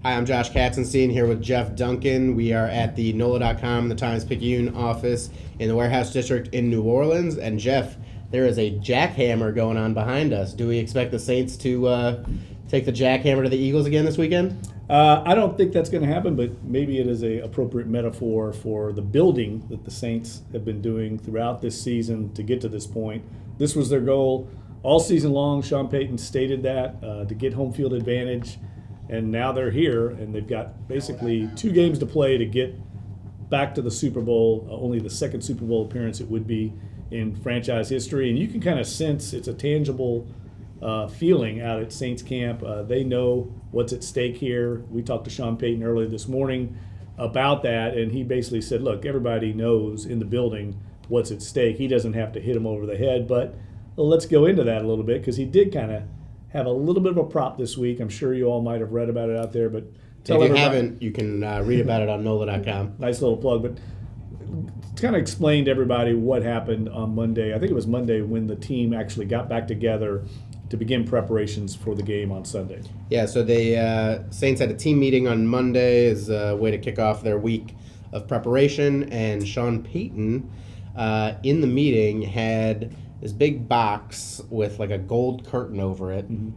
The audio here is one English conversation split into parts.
Hi, I'm Josh Katzenstein here with Jeff Duncan. We are at the NOLA.com, the Times-Picayune office in the Warehouse District in New Orleans. And Jeff, there is a jackhammer going on behind us. Do we expect the Saints to take the jackhammer to the Eagles again this weekend? I don't think that's going to happen, but maybe it is an appropriate metaphor for the building that the Saints have been doing throughout this season to get to this point. This was their goal all season long. Sean Payton stated that to get home field advantage, and now they're here, and they've got basically 2 games to play to get back to the Super Bowl, only the second Super Bowl appearance it would be in franchise history. And you can kind of sense it's a tangible feeling out at Saints camp. They know what's at stake here. We talked to Sean Payton earlier this morning about that, and he basically said, look, everybody knows in the building what's at stake. He doesn't have to hit him over the head, but let's go into that a little bit, because he did kind of have a little bit of a prop this week. I'm sure you all might have read about it out there, but if you haven't, you can read about it on NOLA.com. Nice little plug, but kind of explain to everybody what happened on Monday. I think it was Monday when the team actually got back together to begin preparations for the game on Sunday. Yeah, so the Saints had a team meeting on Monday as a way to kick off their week of preparation, and Sean Payton in the meeting had this big box with like a gold curtain over it. Mm-hmm.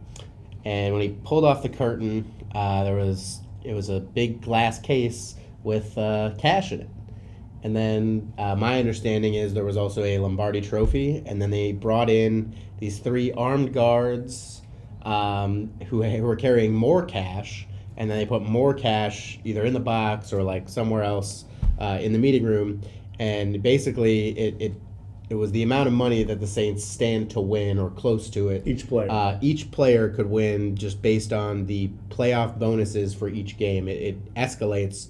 And when he pulled off the curtain, it was a big glass case with cash in it. And then my understanding is there was also a Lombardi trophy, and then they brought in these 3 armed guards who were carrying more cash, and then they put more cash either in the box or like somewhere else in the meeting room. And basically it was the amount of money that the Saints stand to win or close to it. Each player could win just based on the playoff bonuses for each game. It escalates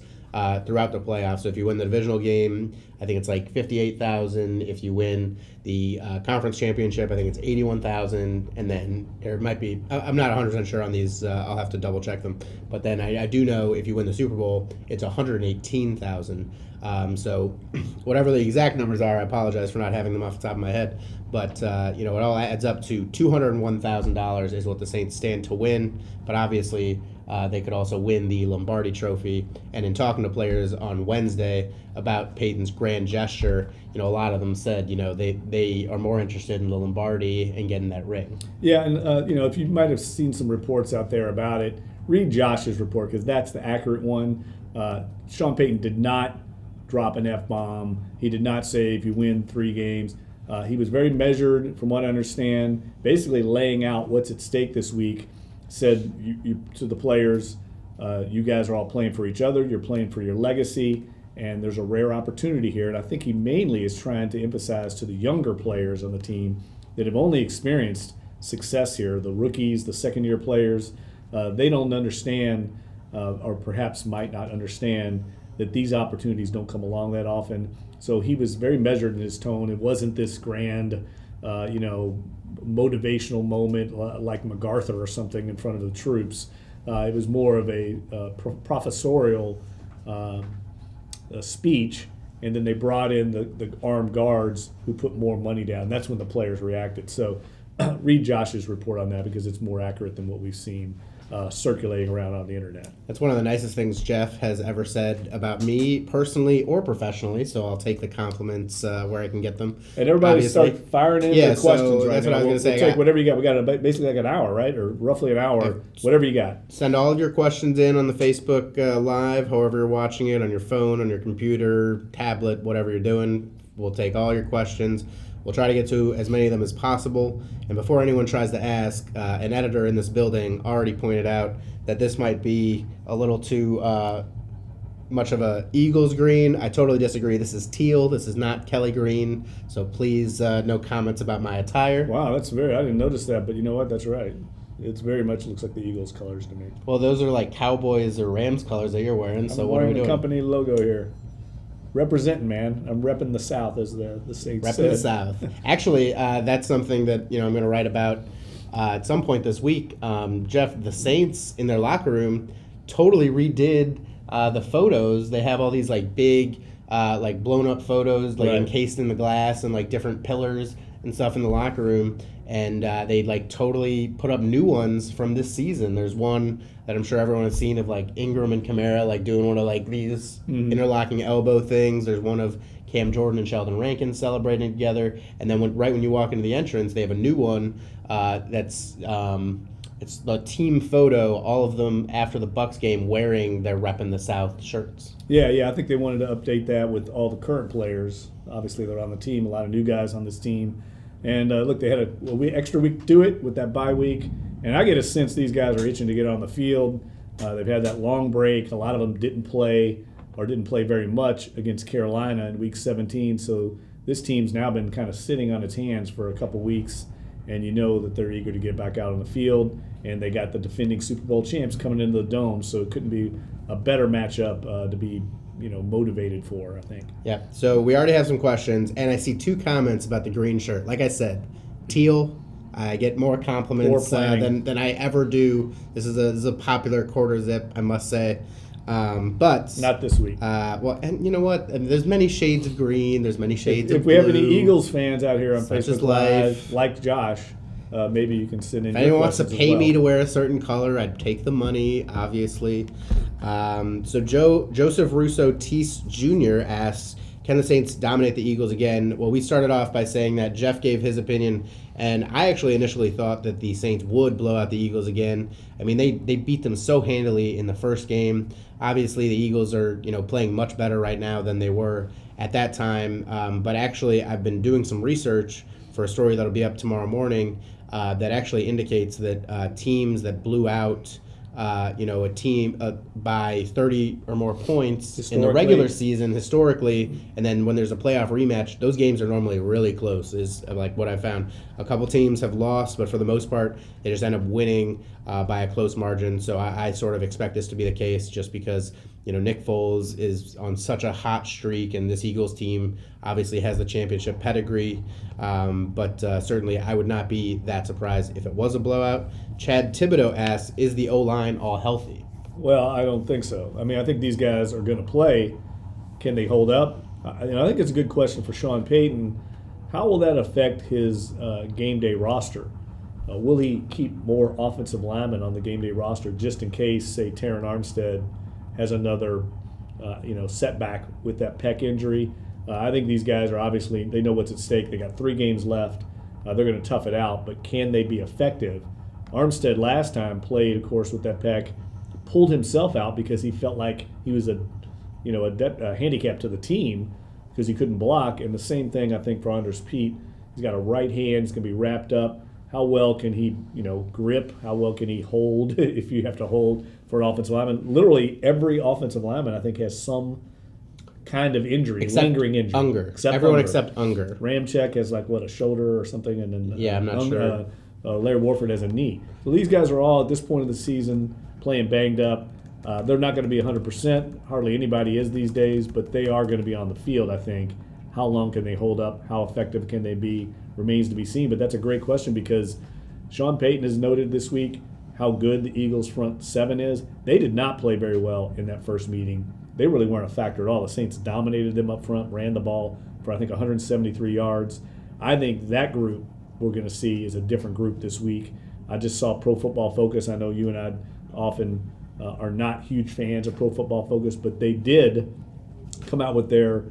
throughout the playoffs. So if you win the divisional game, I think it's like $58,000. If you win the conference championship, I think it's $81,000. And then there might be, I'm not 100% sure on these. I'll have to double check them. But then I do know if you win the Super Bowl, it's $118,000. So whatever the exact numbers are, I apologize for not having them off the top of my head. But, it all adds up to $201,000 is what the Saints stand to win. But obviously, they could also win the Lombardi trophy. And in talking to players on Wednesday about Peyton's grand gesture, a lot of them said, they are more interested in the Lombardi and getting that ring. Yeah, and, if you might have seen some reports out there about it, read Josh's report, because that's the accurate one. Sean Payton did not drop an F-bomb. He did not say if you win 3 games. He was very measured, from what I understand, basically laying out what's at stake this week. Said you to the players, you guys are all playing for each other, you're playing for your legacy, and there's a rare opportunity here. And I think he mainly is trying to emphasize to the younger players on the team that have only experienced success here, the rookies, the second-year players, they don't understand, or perhaps might not understand, that these opportunities don't come along that often. So he was very measured in his tone. It wasn't this grand, motivational moment like MacArthur or something in front of the troops. It was more of a professorial speech, and then they brought in the armed guards who put more money down. That's when the players reacted. So read Josh's report on that, because it's more accurate than what we've seen circulating around on the internet. That's one of the nicest things Jeff has ever said about me personally or professionally, so I'll take the compliments where I can get them. And everybody start firing in their questions right that's now. What I was going to say. We'll take whatever you got. We got basically like an hour, right? Or roughly an hour, whatever you got. Send all of your questions in on the Facebook Live, however you're watching it, on your phone, on your computer, tablet, whatever you're doing. We'll take all your questions. We'll try to get to as many of them as possible. And before anyone tries to ask, an editor in this building already pointed out that this might be a little too much of a Eagles green. I totally disagree. This is teal. This is not Kelly green. So please, no comments about my attire. Wow, I didn't notice that, but you know what? That's right. It's very much looks like the Eagles colors to me. Well, those are like Cowboys or Rams colors that you're wearing. So what are we doing? I'm wearing the company logo here. Representing, man. I'm repping the South, as the Saints said. Repping the South. Actually, that's something that I'm going to write about at some point this week. Jeff, the Saints in their locker room totally redid the photos. They have all these like big, like blown up photos, like encased in the glass and like different pillars. and stuff in the locker room, and they like totally put up new ones from this season. There's one that I'm sure everyone has seen of like Ingram and Kamara like doing one of like these interlocking elbow things. There's one of Cam Jordan and Sheldon Rankins celebrating together, and then right when you walk into the entrance, they have a new one that's it's the team photo, all of them after the Bucks game wearing their Reppin' the South shirts. Yeah, I think they wanted to update that with all the current players. Obviously, they're on the team, a lot of new guys on this team. And look, they had a extra week to do it with that bye week. And I get a sense these guys are itching to get on the field. They've had that long break. A lot of them didn't play very much against Carolina in week 17. So this team's now been kind of sitting on its hands for a couple weeks. And you know that they're eager to get back out on the field. And they got the defending Super Bowl champs coming into the Dome, so it couldn't be a better matchup to be motivated for, I think. Yeah, so we already have some questions, and I see 2 comments about the green shirt. Like I said, teal, I get more compliments than I ever do. This is a popular quarter zip, I must say. But not this week. Well, and you know what? There's many shades of green. There's many shades of blue. If we have any Eagles fans out here on Facebook Live, like Josh, maybe you can send in. If anyone wants to pay me to wear a certain color, I'd take the money, obviously. So Joseph Russo Teese Jr. asks, can the Saints dominate the Eagles again? Well, we started off by saying that Jeff gave his opinion, and I actually initially thought that the Saints would blow out the Eagles again. I mean, they beat them so handily in the first game. Obviously, the Eagles are playing much better right now than they were at that time. But actually, I've been doing some research for a story that'll be up tomorrow morning that actually indicates that teams that blew out a team by 30 or more points in the regular season historically, and then when there's a playoff rematch, those games are normally really close, is like what I found. A couple teams have lost, but for the most part, they just end up winning by a close margin. So I sort of expect this to be the case just because Nick Foles is on such a hot streak, and this Eagles team obviously has the championship pedigree. But certainly I would not be that surprised if it was a blowout. Chad Thibodeau asks, is the O-line all healthy? Well, I don't think so. I mean, I think these guys are going to play. Can they hold up? I think it's a good question for Sean Payton. How will that affect his game day roster? Will he keep more offensive linemen on the game day roster just in case, say, Terron Armstead has another, setback with that pec injury? I think these guys are obviously, they know what's at stake. They got 3 games left. They're going to tough it out, but can they be effective? Armstead last time played, of course, with that pec, pulled himself out because he felt like he was a handicap to the team because he couldn't block. And the same thing, I think, for Andres Pete. He's got a right hand. It's going to be wrapped up. How well can he, grip? How well can he hold if you have to hold for an offensive lineman? Literally every offensive lineman, I think, has some kind of injury, lingering injury. Unger. Everyone except Unger. Ramczyk has a shoulder or something, and then I'm not sure. Larry Warford has a knee. So these guys are all at this point of the season playing banged up. They're not going to be 100%. Hardly anybody is these days, but they are going to be on the field, I think. How long can they hold up? How effective can they be? Remains to be seen. But that's a great question because Sean Payton has noted this week how good the Eagles' front 7 is. They did not play very well in that first meeting. They really weren't a factor at all. The Saints dominated them up front, ran the ball for, I think, 173 yards. I think that group we're going to see is a different group this week. I just saw Pro Football Focus. I know you and I often are not huge fans of Pro Football Focus, but they did come out with their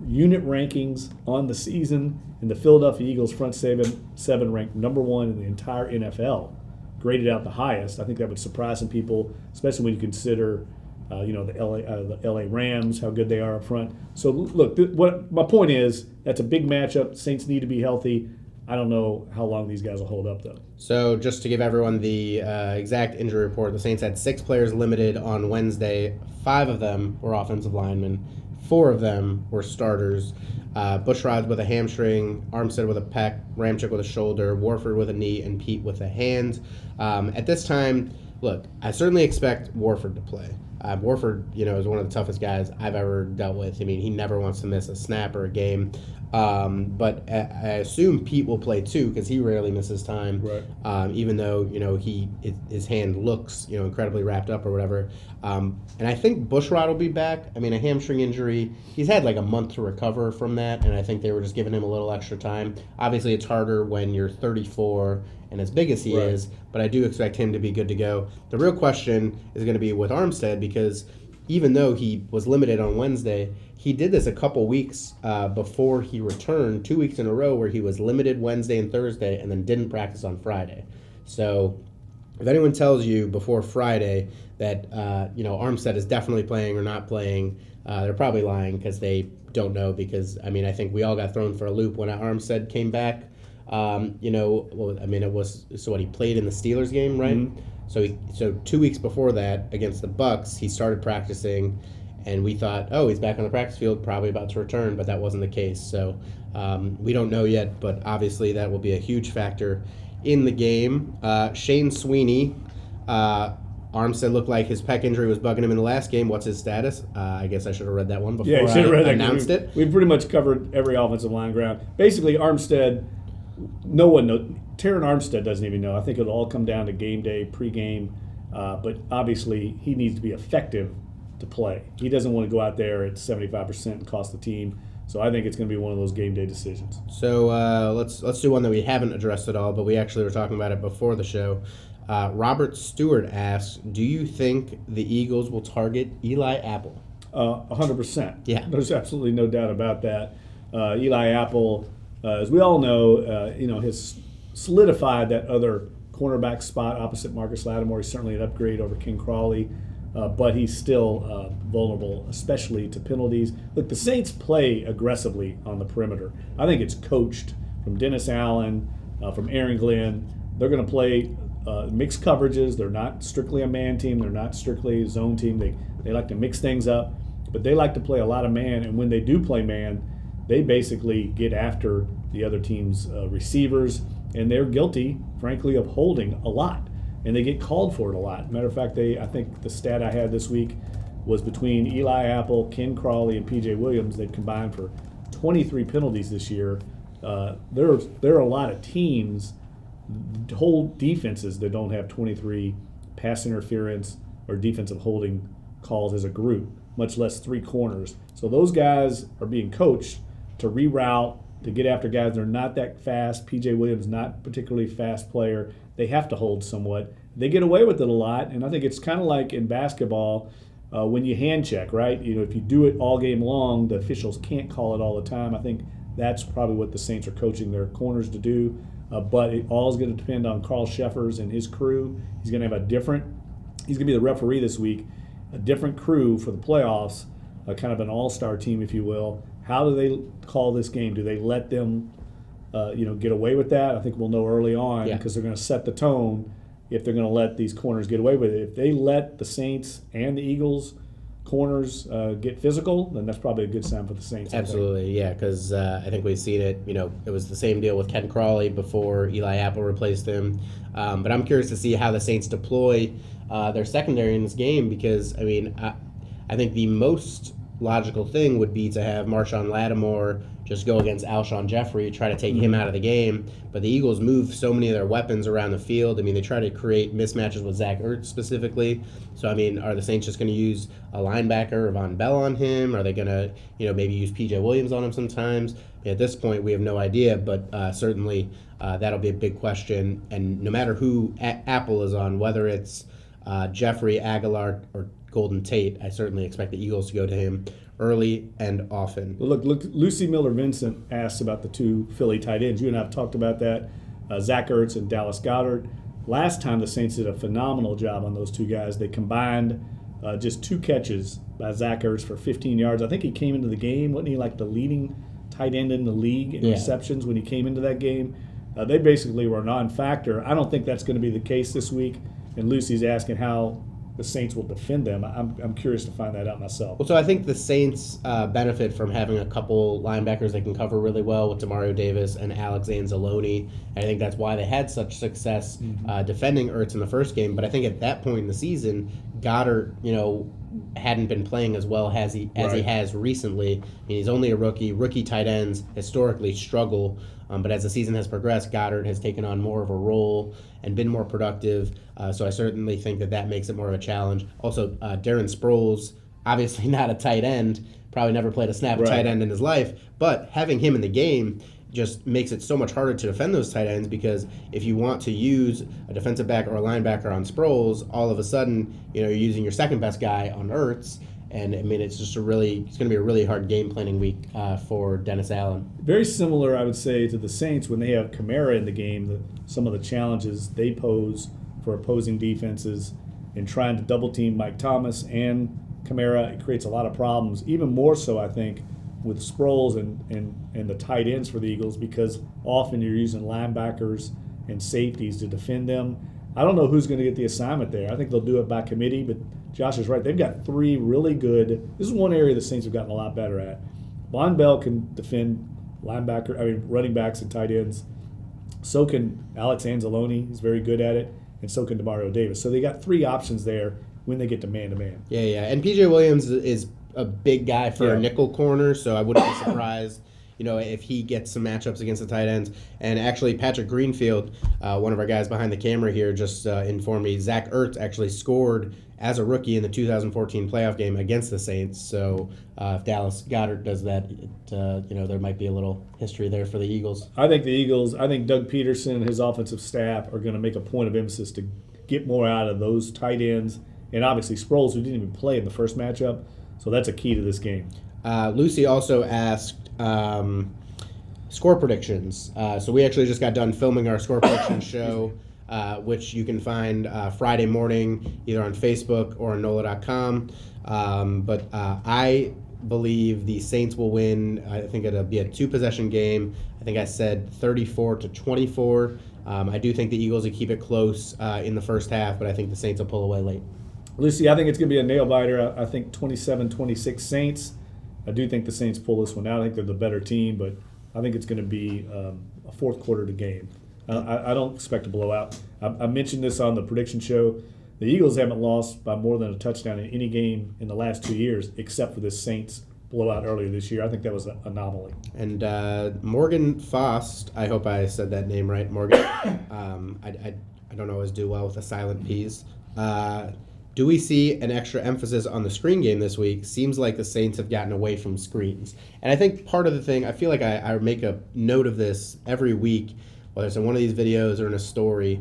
unit rankings on the season, and the Philadelphia Eagles front 7 ranked number 1 in the entire NFL, graded out the highest. I think that would surprise some people, especially when you consider the LA Rams, how good they are up front. So look, what my point is, that's a big matchup. Saints need to be healthy. I don't know how long these guys will hold up, though. So just to give everyone the exact injury report, the Saints had 6 players limited on Wednesday. 5 of them were offensive linemen. 4 of them were starters. Bushrod with a hamstring, Armstead with a pec, Ramczyk with a shoulder, Warford with a knee, and Pete with a hand. At this time, look, I certainly expect Warford to play. Warford, is one of the toughest guys I've ever dealt with. I mean, he never wants to miss a snap or a game. But I assume Pete will play too because he rarely misses time. Right. Even though his hand looks incredibly wrapped up or whatever. And I think Bushrod will be back. I mean, a hamstring injury. He's had like a month to recover from that, and I think they were just giving him a little extra time. Obviously, it's harder when you're 34 and as big as he Right. is, but I do expect him to be good to go. The real question is going to be with Armstead because even though he was limited on Wednesday, he did this a couple weeks before he returned, 2 weeks in a row where he was limited Wednesday and Thursday and then didn't practice on Friday. So if anyone tells you before Friday that Armstead is definitely playing or not playing, they're probably lying because they don't know. Because I mean, I think we all got thrown for a loop when Armstead came back. It was he played in the Steelers game, right? Mm-hmm. So 2 weeks before that against the Bucks, he started practicing, and we thought, oh, he's back on the practice field, probably about to return, but that wasn't the case. So we don't know yet, but obviously that will be a huge factor in the game. Shane Sweeney, Armstead looked like his pec injury was bugging him in the last game. What's his status? I guess I should have read that one before Yeah, you should have read that. announced it. We've pretty much covered every offensive line ground. Basically, Armstead, no one knows. Taron Armstead doesn't even know. I think it'll all come down to game day, pregame. But obviously, he needs to be effective to play. He doesn't want to go out there at 75% and cost the team. So I think it's going to be one of those game day decisions. So let's do one that we haven't addressed at all, but we actually were talking about it before the show. Robert Stewart asks, do you think the Eagles will target Eli Apple? 100%. Yeah. There's absolutely no doubt about that. Eli Apple, as we all know, has solidified that other cornerback spot opposite Marcus Lattimore. He's certainly an upgrade over King Crawley, but he's still vulnerable, especially to penalties. Look, the Saints play aggressively on the perimeter. I think it's coached from Dennis Allen, from Aaron Glenn. They're going to play mixed coverages. They're not strictly a man team. They're not strictly a zone team. They like to mix things up, but they like to play a lot of man. And when they do play man, they basically get after the other team's receivers, and they're guilty, frankly, of holding a lot. And they get called for it a lot. Matter of fact, I think the stat I had this week was between Eli Apple, Ken Crawley, and P.J. Williams, they've combined for 23 penalties this year. There are a lot of teams, whole defenses that don't have 23 pass interference or defensive holding calls as a group, much less three corners. So those guys are being coached to reroute, to get after guys that are not that fast. P.J. Williams, not particularly fast player. They have to hold somewhat. They get away with it a lot, and I think it's kind of like in basketball when you hand check, right? If you do it all game long, the officials can't call it all the time. I think that's probably what the Saints are coaching their corners to do. But it all is going to depend on Carl Sheffers and his crew. He's going to he's going to be the referee this week, a different crew for the playoffs, kind of an all-star team, if you will. How do they call this game? Do they let them, get away with that? I think we'll know early on because they're going to set the tone if they're going to let these corners get away with it. If they let the Saints and the Eagles corners get physical, then that's probably a good sign for the Saints. Absolutely, yeah, because I think we've seen it. It was the same deal with Ken Crawley before Eli Apple replaced him. But I'm curious to see how the Saints deploy their secondary in this game because, I think the most logical thing would be to have Marshawn Lattimore just go against Alshon Jeffrey, try to take him out of the game. But the Eagles move so many of their weapons around the field. They try to create mismatches with Zach Ertz specifically. So, are the Saints just going to use a linebacker, Von Bell, on him? Are they going to, maybe use P.J. Williams on him sometimes? At this point, we have no idea, but certainly that'll be a big question. And no matter who Apple is on, whether it's Jeffrey, Aguilar, or Golden Tate, I certainly expect the Eagles to go to him early and often. Look, Lucy Miller-Vincent asked about the two Philly tight ends. You and I have talked about that, Zach Ertz and Dallas Goedert. Last time the Saints did a phenomenal job on those two guys. They combined just 2 catches by Zach Ertz for 15 yards. I think he came into the game, wasn't he, like the leading tight end in the league in receptions when he came into that game? They basically were a non-factor. I don't think that's going to be the case this week. And Lucy's asking how the Saints will defend them. I'm curious to find that out myself. Well, so I think the Saints benefit from having a couple linebackers they can cover really well with Demario Davis and Alex Anzalone. I think that's why they had such success defending Ertz in the first game. But I think at that point in the season, Goddard, hadn't been playing as well as he has recently. I mean, he's only a rookie. Rookie tight ends historically struggle. But as the season has progressed, Goddard has taken on more of a role and been more productive. So I certainly think that makes it more of a challenge. Also, Darren Sproles, obviously not a tight end, probably never played a snap of tight end in his life, but having him in the game just makes it so much harder to defend those tight ends, because if you want to use a defensive back or a linebacker on Sproles, all of a sudden, you're using your second best guy on Ertz. And I mean, it's going to be a really hard game planning week for Dennis Allen. Very similar, I would say, to the Saints when they have Kamara in the game. Some of the challenges they pose for opposing defenses in trying to double team Mike Thomas and Kamara, it creates a lot of problems. Even more so, I think, with Sproles and the tight ends for the Eagles, because often you're using linebackers and safeties to defend them. I don't know who's going to get the assignment there. I think they'll do it by committee, but Josh is right. They've got three really good. This is one area the Saints have gotten a lot better at. Von Bell can defend running backs and tight ends. So can Alex Anzalone. He's very good at it. And so can Demario Davis. So they got three options there when they get to man-to-man. Yeah. And P.J. Williams is a big guy for a nickel corner, so I wouldn't be surprised if he gets some matchups against the tight ends. And actually, Patrick Greenfield, one of our guys behind the camera here, just informed me Zach Ertz actually scored as a rookie in the 2014 playoff game against the Saints. So if Dallas Goedert does that, there might be a little history there for the Eagles. I think Doug Peterson and his offensive staff are going to make a point of emphasis to get more out of those tight ends. And obviously Sproles, who didn't even play in the first matchup. So that's a key to this game. Lucy also asked score predictions. So we actually just got done filming our score prediction show, which you can find Friday morning either on Facebook or on NOLA.com. But I believe the Saints will win. I think it'll be a two-possession game. I think I said 34-24. I do think the Eagles will keep it close in the first half, but I think the Saints will pull away late. Lucy, I think it's going to be a nail-biter. I think 27-26 Saints. I do think the Saints pull this one out. I think they're the better team, but I think it's going to be a fourth quarter to game. I don't expect a blowout. I mentioned this on the prediction show. The Eagles haven't lost by more than a touchdown in any game in the last 2 years, except for this Saints blowout earlier this year. I think that was an anomaly. And Morgan Fost, I hope I said that name right, Morgan. I don't always do well with the silent P's. Do we see an extra emphasis on the screen game this week? Seems like the Saints have gotten away from screens. And I think part of the thing, I feel like I make a note of this every week, whether it's in one of these videos or in a story.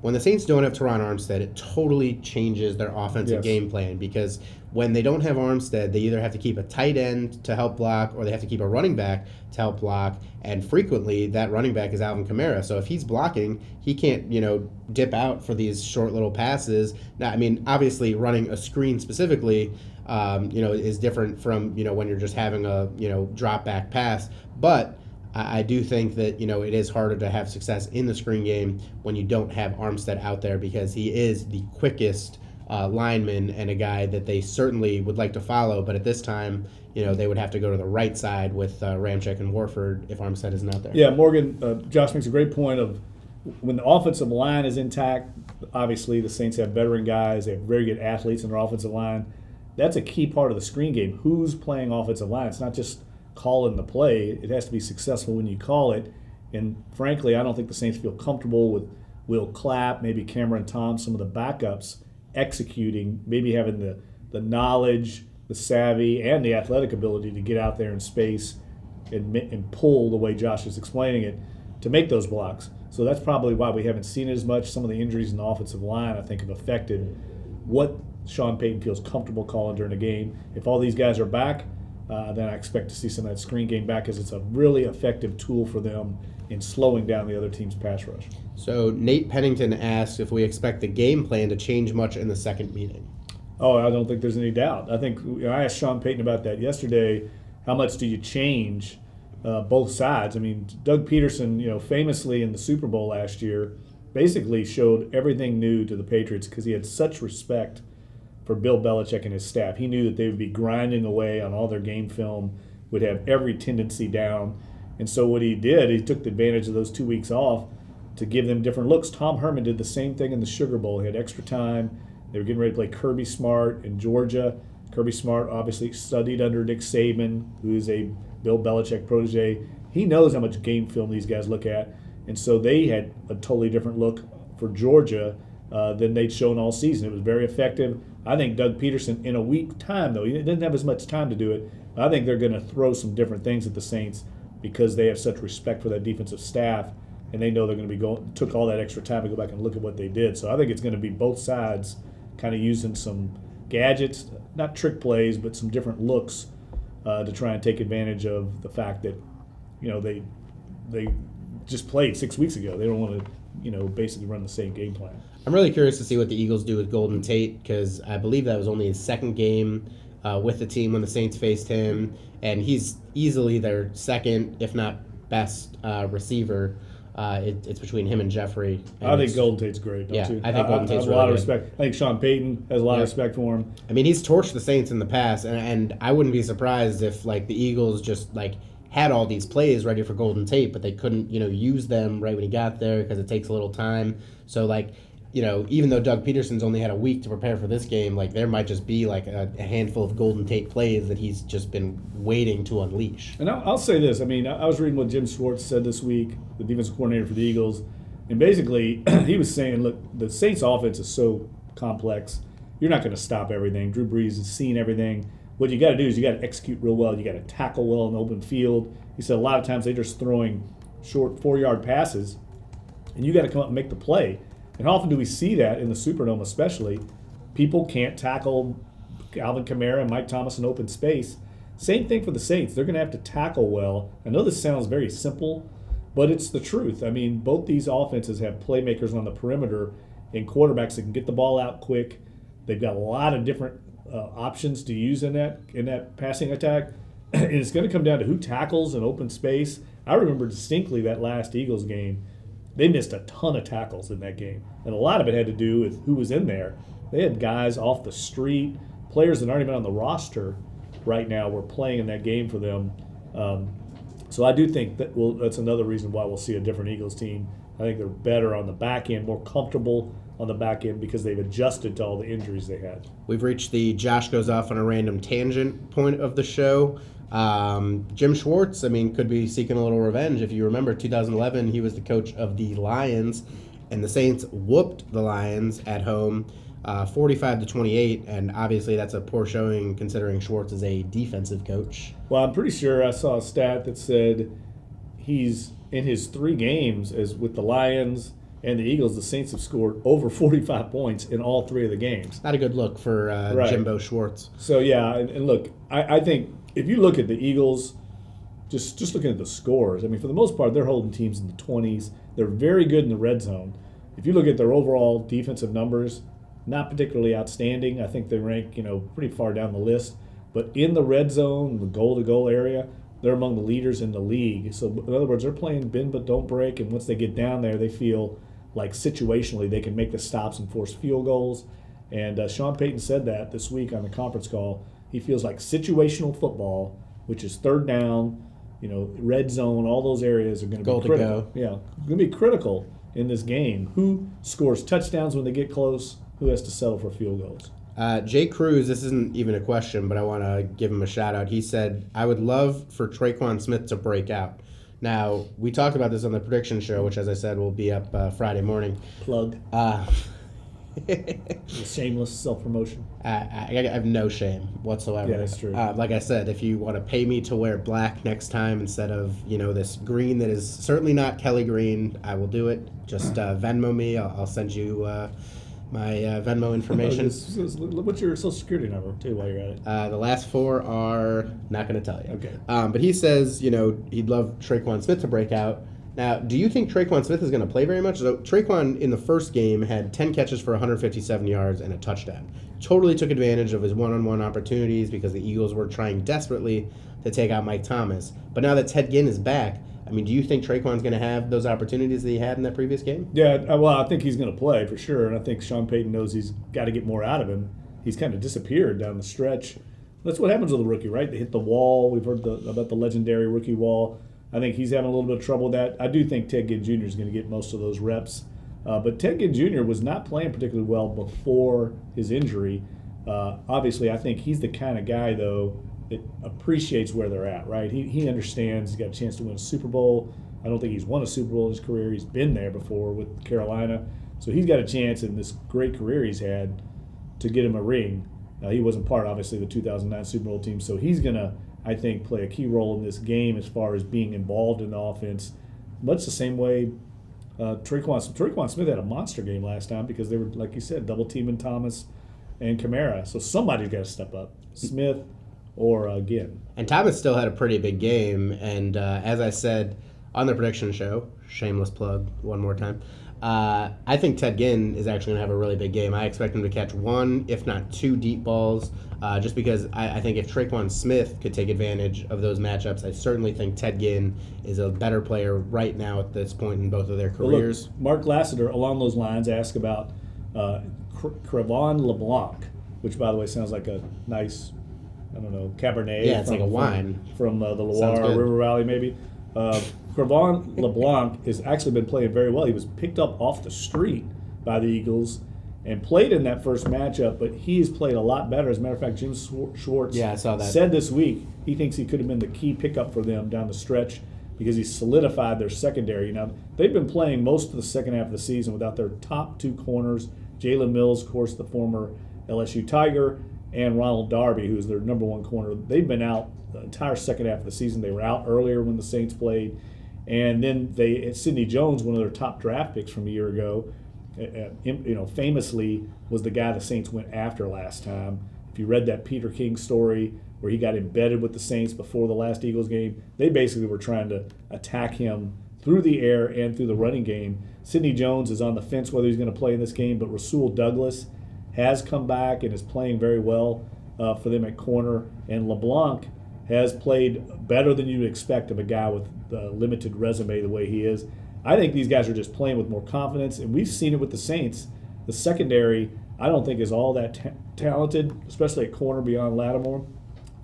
When the Saints don't have Teron Armstead, it totally changes their offensive game plan, because when they don't have Armstead, they either have to keep a tight end to help block or they have to keep a running back to help block, and frequently that running back is Alvin Kamara. So if he's blocking, he can't, dip out for these short little passes. Now, I mean, obviously running a screen specifically, is different from, when you're just having a, drop back pass, but I do think that, it is harder to have success in the screen game when you don't have Armstead out there, because he is the quickest lineman and a guy that they certainly would like to follow. But at this time, they would have to go to the right side with Ramczyk and Warford if Armstead isn't out there. Yeah, Morgan, Josh makes a great point of when the offensive line is intact. Obviously, the Saints have veteran guys. They have very good athletes in their offensive line. That's a key part of the screen game. Who's playing offensive line? It's not just calling the play. It has to be successful when you call it. And frankly, I don't think the Saints feel comfortable with Will Clapp, maybe Cameron Tom, some of the backups executing, maybe having the knowledge, the savvy, and the athletic ability to get out there in space and pull the way Josh is explaining it to make those blocks. So that's probably why we haven't seen it as much. Some of the injuries in the offensive line, I think, have affected what Sean Payton feels comfortable calling during a game. If all these guys are back, then I expect to see some of that screen game back, as it's a really effective tool for them in slowing down the other team's pass rush. So Nate Pennington asks if we expect the game plan to change much in the second meeting. Oh, I don't think there's any doubt. I think I asked Sean Payton about that yesterday. How much do you change both sides? I mean, Doug Peterson, famously in the Super Bowl last year, basically showed everything new to the Patriots because he had such respect for Bill Belichick and his staff. He knew that they would be grinding away on all their game film, would have every tendency down. And so what he did, he took advantage of those 2 weeks off to give them different looks. Tom Herman did the same thing in the Sugar Bowl. He had extra time. They were getting ready to play Kirby Smart in Georgia. Kirby Smart obviously studied under Nick Saban, who is a Bill Belichick protege. He knows how much game film these guys look at. And so they had a totally different look for Georgia than they'd shown all season. It was very effective. I think Doug Peterson, in a week time, though, he didn't have as much time to do it. I think they're going to throw some different things at the Saints because they have such respect for that defensive staff, and they know they're going to be took all that extra time to go back and look at what they did. So I think it's going to be both sides kind of using some gadgets, not trick plays, but some different looks to try and take advantage of the fact that, they just played 6 weeks ago. They don't want to, basically run the same game plan. I'm really curious to see what the Eagles do with Golden Tate, because I believe that was only his second game with the team when the Saints faced him, and he's easily their second, if not best, receiver. It's between him and Jeffrey. And I think Golden Tate's great, don't you? I think Golden Tate's really really a lot of good. respect. I think Sean Payton has a lot of respect for him. I mean, he's torched the Saints in the past, and I wouldn't be surprised if the Eagles just had all these plays ready for Golden Tate, but they couldn't use them right when he got there because it takes a little time. So even though Doug Peterson's only had a week to prepare for this game, there might just be a handful of Golden Tate plays that he's just been waiting to unleash. And I'll say this. I mean, I was reading what Jim Schwartz said this week, the defensive coordinator for the Eagles, and basically he was saying, look, the Saints offense is so complex. You're not going to stop everything. Drew Brees has seen everything. What you got to do is you got to execute real well. You got to tackle well in the open field. He said a lot of times they're just throwing short 4-yard passes, and you got to come up and make the play. And how often do we see that in the Superdome especially? People can't tackle Alvin Kamara and Mike Thomas in open space. Same thing for the Saints. They're going to have to tackle well. I know this sounds very simple, but it's the truth. I mean, both these offenses have playmakers on the perimeter and quarterbacks that can get the ball out quick. They've got a lot of different options to use in that passing attack. And it's going to come down to who tackles in open space. I remember distinctly that last Eagles game. They missed a ton of tackles in that game. And a lot of it had to do with who was in there. They had guys off the street, players that aren't even on the roster right now were playing in that game for them. So I do think that's another reason why we'll see a different Eagles team. I think they're better on the back end, more comfortable on the back end because they've adjusted to all the injuries they had. We've reached the Josh goes off on a random tangent point of the show. Jim Schwartz, could be seeking a little revenge. If you remember, 2011, he was the coach of the Lions, and the Saints whooped the Lions at home 45-28, and obviously that's a poor showing considering Schwartz is a defensive coach. Well, I'm pretty sure I saw a stat that said he's in his 3 games as with the Lions and the Eagles, the Saints have scored over 45 points in all 3 of the games. Not a good look for Right. Jimbo Schwartz. So, yeah, and look, I think if you look at the Eagles, just looking at the scores, for the most part, they're holding teams in the 20s. They're very good in the red zone. If you look at their overall defensive numbers, not particularly outstanding. I think they rank, pretty far down the list. But in the red zone, the goal-to-goal area, they're among the leaders in the league. So, in other words, they're playing bend but don't break, and once they get down there, they feel like situationally they can make the stops and force field goals. And Sean Payton said that this week on the conference call. He feels like situational football, which is third down, red zone, all those areas are going to be critical. Yeah, going to be critical in this game. Who scores touchdowns when they get close? Who has to settle for field goals? Jay Cruz, this isn't even a question, but I want to give him a shout out. He said, I would love for Traquan Smith to break out. Now, we talked about this on the prediction show, which, as I said, will be up Friday morning. Plug. Shameless self-promotion. I have no shame whatsoever. Yeah, that's true. Like I said, if you want to pay me to wear black next time instead of this green that is certainly not Kelly green, I will do it. Just Venmo me. I'll send you my Venmo information. What's your Social Security number, too, while you're at it? The last 4 are not going to tell you. Okay. But he says, he'd love Traquan Smith to break out. Now, do you think Traquan Smith is going to play very much? So Traquan in the first game had 10 catches for 157 yards and a touchdown. Totally took advantage of his one-on-one opportunities because the Eagles were trying desperately to take out Mike Thomas. But now that Ted Ginn is back, do you think Traquan's going to have those opportunities that he had in that previous game? Yeah, well, I think he's going to play for sure, and I think Sean Payton knows he's got to get more out of him. he's kind of disappeared down the stretch. That's what happens with a rookie, right? They hit the wall. We've heard about the legendary rookie wall. I think he's having a little bit of trouble with that. I do think Ted Ginn Jr. is going to get most of those reps. But Ted Ginn Jr. was not playing particularly well before his injury. Obviously, I think he's the kind of guy, though, that appreciates where they're at, right? He understands he's got a chance to win a Super Bowl. I don't think he's won a Super Bowl in his career. He's been there before with Carolina. So he's got a chance in this great career he's had to get him a ring. He wasn't part, obviously, of the 2009 Super Bowl team. So he's going to, I think, play a key role in this game as far as being involved in the offense. Much the same way Tre'Quan Smith had a monster game last time because they were, like you said, double-teaming Thomas and Kamara. So somebody's got to step up, Smith or Ginn. And Thomas still had a pretty big game. And as I said on the prediction show, shameless plug one more time, I think Ted Ginn is actually going to have a really big game. I expect him to catch one, if not two deep balls, just because I think if Tre'Quan Smith could take advantage of those matchups, I certainly think Ted Ginn is a better player right now at this point in both of their careers. Look, Mark Lassiter, along those lines, asked about Crevon LeBlanc, which, by the way, sounds like a nice, I don't know, Cabernet. Yeah, it's like a wine. From the Loire River Valley, maybe. Crevon LeBlanc has actually been playing very well. He was picked up off the street by the Eagles and played in that first matchup, but he's played a lot better. As a matter of fact, Jim Schwartz I saw that. Said this week he thinks he could have been the key pickup for them down the stretch because he solidified their secondary. Now, they've been playing most of the second half of the season without their top two corners, Jalen Mills, of course, the former LSU Tiger, and Ronald Darby, who's their number one corner. They've been out the entire second half of the season. They were out earlier when the Saints played. And then Sidney Jones, one of their top draft picks from a year ago, famously was the guy the Saints went after last time. If you read that Peter King story where he got embedded with the Saints before the last Eagles game, they basically were trying to attack him through the air and through the running game. Sidney Jones is on the fence whether he's going to play in this game, but Rasul Douglas has come back and is playing very well for them at corner. And LeBlanc has played better than you'd expect of a guy with a limited resume the way he is. I think these guys are just playing with more confidence, and we've seen it with the Saints. The secondary, I don't think, is all that talented, especially at corner beyond Lattimore.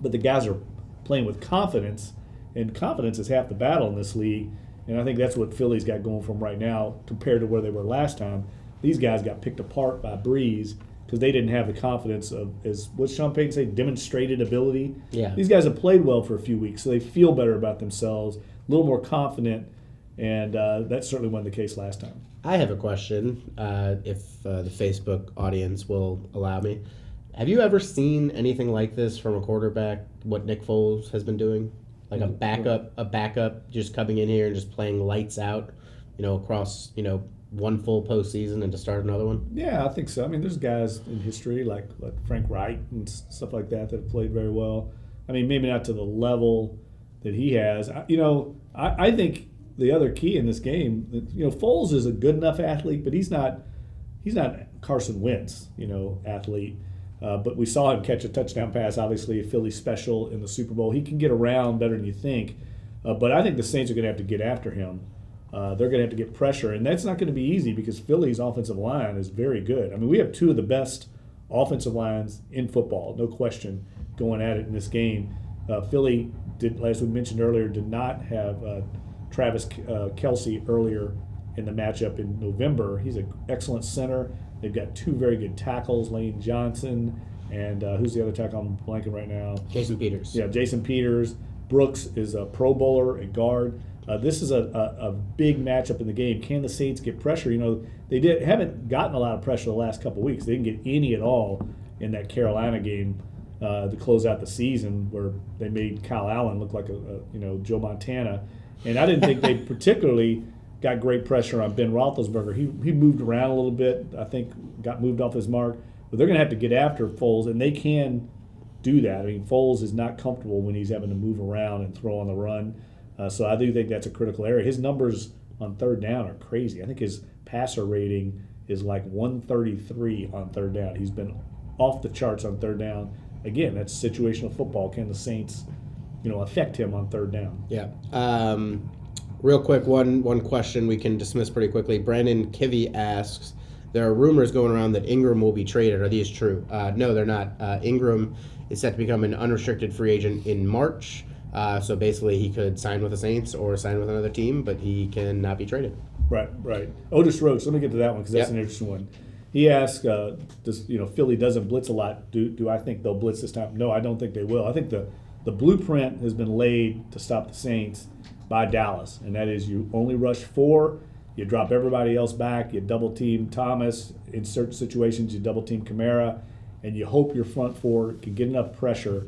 But the guys are playing with confidence, and confidence is half the battle in this league. And I think that's what Philly's got going for them right now compared to where they were last time. These guys got picked apart by Breeze because they didn't have the confidence of, as what Sean Payton say, demonstrated ability. Yeah. These guys have played well for a few weeks, so they feel better about themselves, a little more confident, and that certainly wasn't the case last time. I have a question, if the Facebook audience will allow me. Have you ever seen anything like this from a quarterback, what Nick Foles has been doing? Like a backup just coming in here and just playing lights out, across, one full postseason and to start another one? Yeah, I think so. I mean, there's guys in history like Frank Wright and stuff like that have played very well. I mean, maybe not to the level that he has. I think the other key in this game, Foles is a good enough athlete, but he's not Carson Wentz, athlete. But we saw him catch a touchdown pass, obviously a Philly special in the Super Bowl. He can get around better than you think. But I think the Saints are going to have to get after him. They're going to have to get pressure, and that's not going to be easy because Philly's offensive line is very good. I mean, we have two of the best offensive lines in football, no question, going at it in this game. Philly, as we mentioned earlier, did not have Travis Kelce earlier in the matchup in November. He's an excellent center. They've got two very good tackles, Lane Johnson, and who's the other tackle I'm blanking right now? Jason Peters. Yeah, Jason Peters. Brooks is a Pro Bowler at guard. This is a big matchup in the game. Can the Saints get pressure? They haven't gotten a lot of pressure the last couple of weeks. They didn't get any at all in that Carolina game to close out the season, where they made Kyle Allen look like Joe Montana. And I didn't think they particularly got great pressure on Ben Roethlisberger. He moved around a little bit. I think got moved off his mark. But they're going to have to get after Foles, and they can do that. I mean, Foles is not comfortable when he's having to move around and throw on the run. So I do think that's a critical area. His numbers on third down are crazy. I think his passer rating is like 133 on third down. He's been off the charts on third down. Again, that's situational football. Can the Saints, affect him on third down? Yeah. Real quick, one question we can dismiss pretty quickly. Brandon Kivy asks, there are rumors going around that Ingram will be traded. Are these true? No, they're not. Ingram is set to become an unrestricted free agent in March. So basically, he could sign with the Saints or sign with another team, but he cannot be traded. Right. Otis Roach, let me get to that one because that's an interesting one. He asked, Philly doesn't blitz a lot. Do I think they'll blitz this time? No, I don't think they will. I think the blueprint has been laid to stop the Saints by Dallas, and that is you only rush 4, you drop everybody else back, you double team Thomas. In certain situations, you double team Kamara, and you hope your front 4 can get enough pressure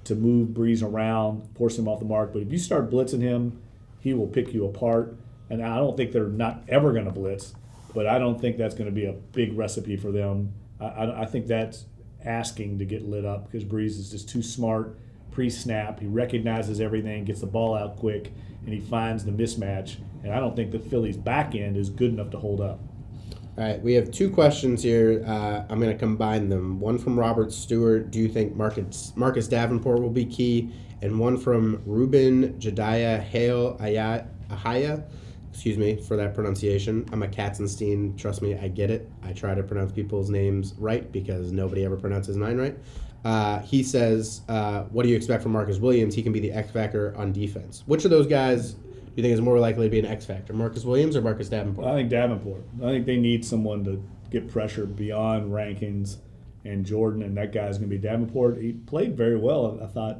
to move Breeze around, force him off the mark. But if you start blitzing him, he will pick you apart. And I don't think they're not ever going to blitz, but I don't think that's going to be a big recipe for them. I think that's asking to get lit up because Breeze is just too smart pre-snap. He recognizes everything, gets the ball out quick, and he finds the mismatch. And I don't think the Phillies' back end is good enough to hold up. All right, we have 2 questions here. I'm going to combine them. One from Robert Stewart. Do you think Marcus Davenport will be key? And one from Ruben Jediah Hale Ahaya. Excuse me for that pronunciation. I'm a Katzenstein. Trust me, I get it. I try to pronounce people's names right because nobody ever pronounces mine right. He says, what do you expect from Marcus Williams? He can be the X factor on defense. Which of those guys do you think is more likely to be an X factor, Marcus Williams or Marcus Davenport? I think Davenport. I think they need someone to get pressure beyond Rankins and Jordan, and that guy's going to be Davenport. He played very well, I thought,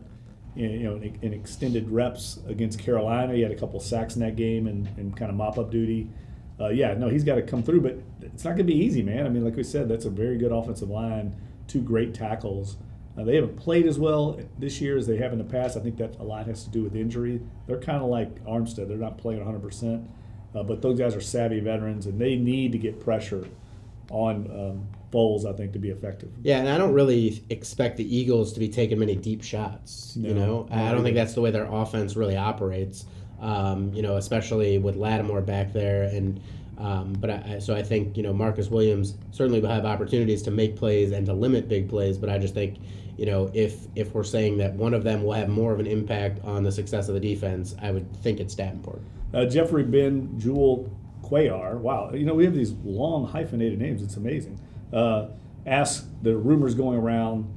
in extended reps against Carolina. He had a couple sacks in that game and kind of mop-up duty. He's got to come through, but it's not going to be easy, man. I mean, like we said, that's a very good offensive line, 2 great tackles. They haven't played as well this year as they have in the past. I think that a lot has to do with injury. They're kind of like Armstead. They're not playing 100%, but those guys are savvy veterans, and they need to get pressure on Foles, I think, to be effective. Yeah, and I don't really expect the Eagles to be taking many deep shots. I don't think that's the way their offense really operates. Especially with Lattimore back there, and so I think Marcus Williams certainly will have opportunities to make plays and to limit big plays. But I just think if we're saying that one of them will have more of an impact on the success of the defense, I would think it's Davenport. Jeffrey Ben Jewel Cuellar. Wow, we have these long hyphenated names. It's amazing. Asked the rumors going around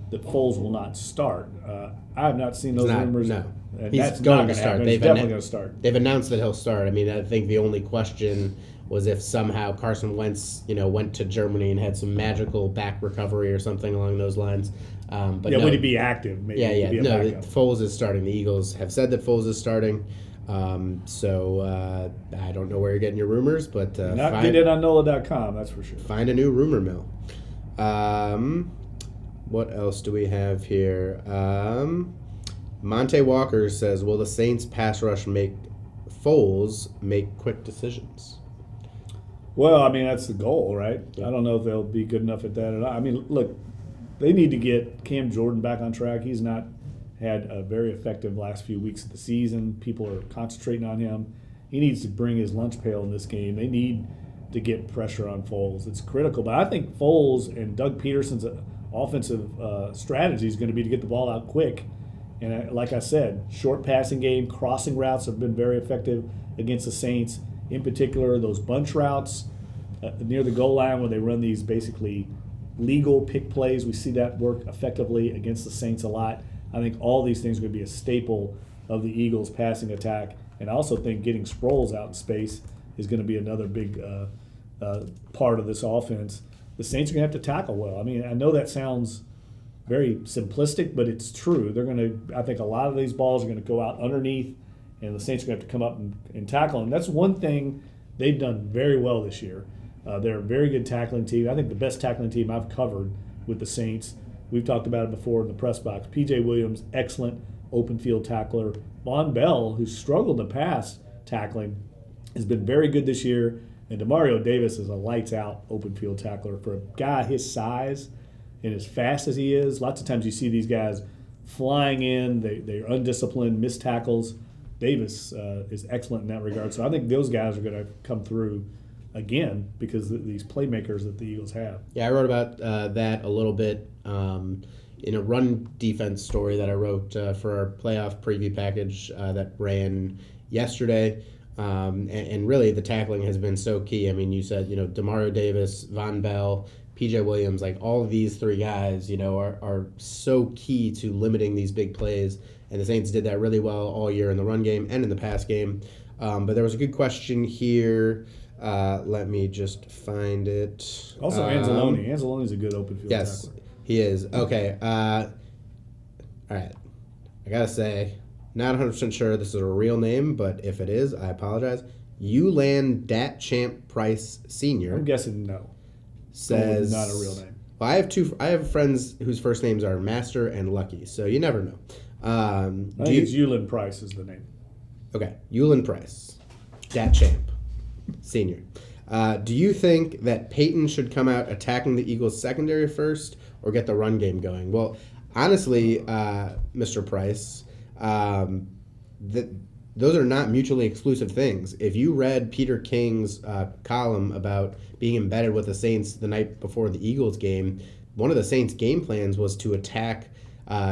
that Foles will not start. I have not seen those rumors. No, and he's that's going not to start. He's definitely going to start. They've announced that he'll start. I mean, I think the only question was if somehow Carson Wentz, went to Germany and had some magical back recovery or something along those lines. But would he be active? Maybe Foles is starting. The Eagles have said that Foles is starting. So I don't know where you're getting your rumors, but get it on NOLA.com, that's for sure. Find a new rumor mill. What else do we have here? Monte Walker says, will the Saints pass rush make Foles make quick decisions? Well, I mean, that's the goal, right? Yeah. I don't know if they'll be good enough at that or not. I mean, look, they need to get Cam Jordan back on track. He's not had a very effective last few weeks of the season. People are concentrating on him. He needs to bring his lunch pail in this game. They need to get pressure on Foles. It's critical. But I think Foles and Doug Peterson's offensive strategy is going to be to get the ball out quick. And like I said, short passing game, crossing routes have been very effective against the Saints. In particular, those bunch routes near the goal line where they run these basically legal pick plays. We see that work effectively against the Saints a lot. I think all these things are going to be a staple of the Eagles' passing attack. And I also think getting Sproles out in space is going to be another big part of this offense. The Saints are going to have to tackle well. I mean, I know that sounds very simplistic, but it's true. They're going to, I think a lot of these balls are going to go out underneath, and the Saints are going to have to come up and tackle. And that's one thing they've done very well this year. They're a very good tackling team. I think the best tackling team I've covered with the Saints. We've talked about it before in the press box. P.J. Williams, excellent open field tackler. Von Bell, who's struggled in the past tackling, has been very good this year. And Demario Davis is a lights-out open field tackler. For a guy his size and as fast as he is, lots of times you see these guys flying in. They're undisciplined, miss tackles. Davis is excellent in that regard. So I think those guys are going to come through again because of these playmakers that the Eagles have. Yeah, I wrote about that a little bit in a run defense story that I wrote for our playoff preview package that ran yesterday. And really the tackling has been so key. I mean, you said, Demario Davis, Von Bell, PJ Williams, like all of these three guys, are so key to limiting these big plays. And the Saints did that really well all year in the run game and in the pass game. But there was a good question here. Let me just find it. Also, Anzalone. Anzalone's a good open field yes, tackler. he is. Okay. All right. I got to say, not 100% sure this is a real name, but if it is, I apologize. Ulan Datchamp Price Sr. I'm guessing no. Says not a real name. Well, I have friends whose first names are Master and Lucky, so you never know. I think it's Ulan Price is the name. Okay, Ulan Price, Datchamp Sr. Do you think that Peyton should come out attacking the Eagles' secondary first or get the run game going? Well, honestly, Mr. Price, those are not mutually exclusive things. If you read Peter King's column about being embedded with the Saints the night before the Eagles game, one of the Saints' game plans was to attack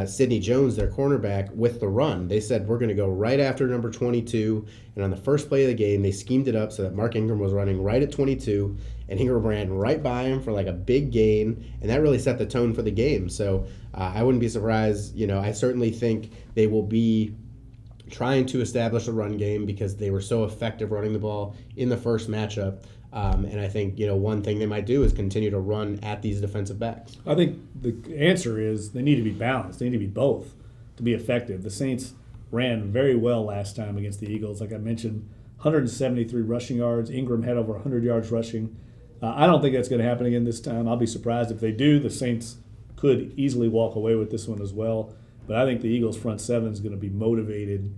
Sidney Jones, their cornerback, with the run. They said, we're going to go right after number 22, and on the first play of the game, they schemed it up so that Mark Ingram was running right at 22, and Ingram ran right by him for like a big gain, and that really set the tone for the game. So I wouldn't be surprised. I certainly think they will be trying to establish a run game because they were so effective running the ball in the first matchup. And I think, one thing they might do is continue to run at these defensive backs. I think the answer is they need to be balanced. They need to be both to be effective. The Saints ran very well last time against the Eagles. Like I mentioned, 173 rushing yards. Ingram had over 100 yards rushing. I don't think that's going to happen again this time. I'll be surprised if they do. The Saints could easily walk away with this one as well. But I think the Eagles' front seven is going to be motivated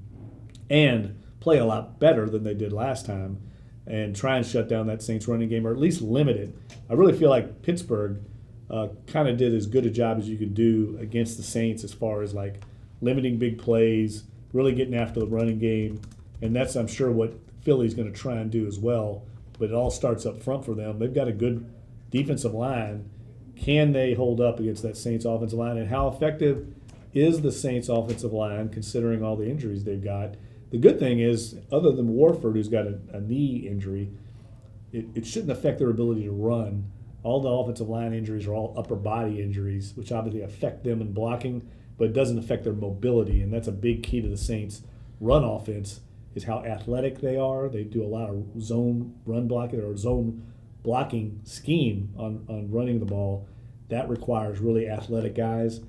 and play a lot better than they did last time and try and shut down that Saints running game, or at least limit it. I really feel like Pittsburgh kind of did as good a job as you could do against the Saints as far as like limiting big plays, really getting after the running game, and that's, I'm sure, what Philly's going to try and do as well. But it all starts up front for them. They've got a good defensive line. Can they hold up against that Saints offensive line, and how effective is the Saints offensive line considering all the injuries they've got? The good thing is, other than Warford, who's got a knee injury, it shouldn't affect their ability to run. All the offensive line injuries are all upper body injuries, which obviously affect them in blocking, but it doesn't affect their mobility, and that's a big key to the Saints' run offense is how athletic they are. They do a lot of zone run blocking or zone blocking scheme on running the ball. That requires really athletic guys.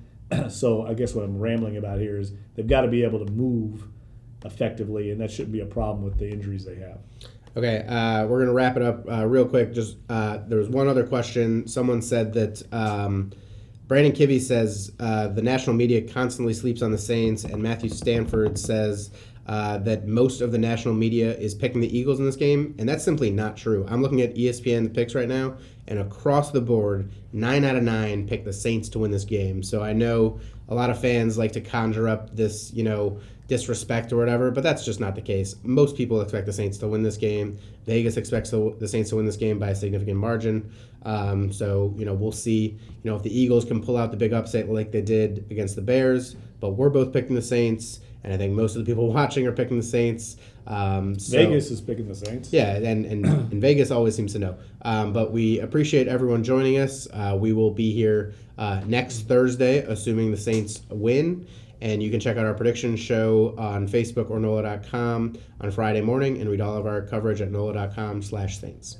So I guess what I'm rambling about here is they've got to be able to move effectively, and that shouldn't be a problem with the injuries they have. Okay, we're going to wrap it up real quick. Just there was one other question. Someone said that Brandon Kivy says the national media constantly sleeps on the Saints, and Matthew Stanford says that most of the national media is picking the Eagles in this game, and that's simply not true. I'm looking at ESPN picks right now, and across the board, 9 out of 9 pick the Saints to win this game. So I know a lot of fans like to conjure up this, disrespect or whatever, but that's just not the case. Most people expect the Saints to win this game. Vegas expects the Saints to win this game by a significant margin. So we'll see, if the Eagles can pull out the big upset like they did against the Bears, but we're both picking the Saints, and I think most of the people watching are picking the Saints. Vegas is picking the Saints. Yeah, and Vegas always seems to know. But we appreciate everyone joining us. We will be here next Thursday, assuming the Saints win. And you can check out our prediction show on Facebook or NOLA.com on Friday morning, and read all of our coverage at NOLA.com/Saints.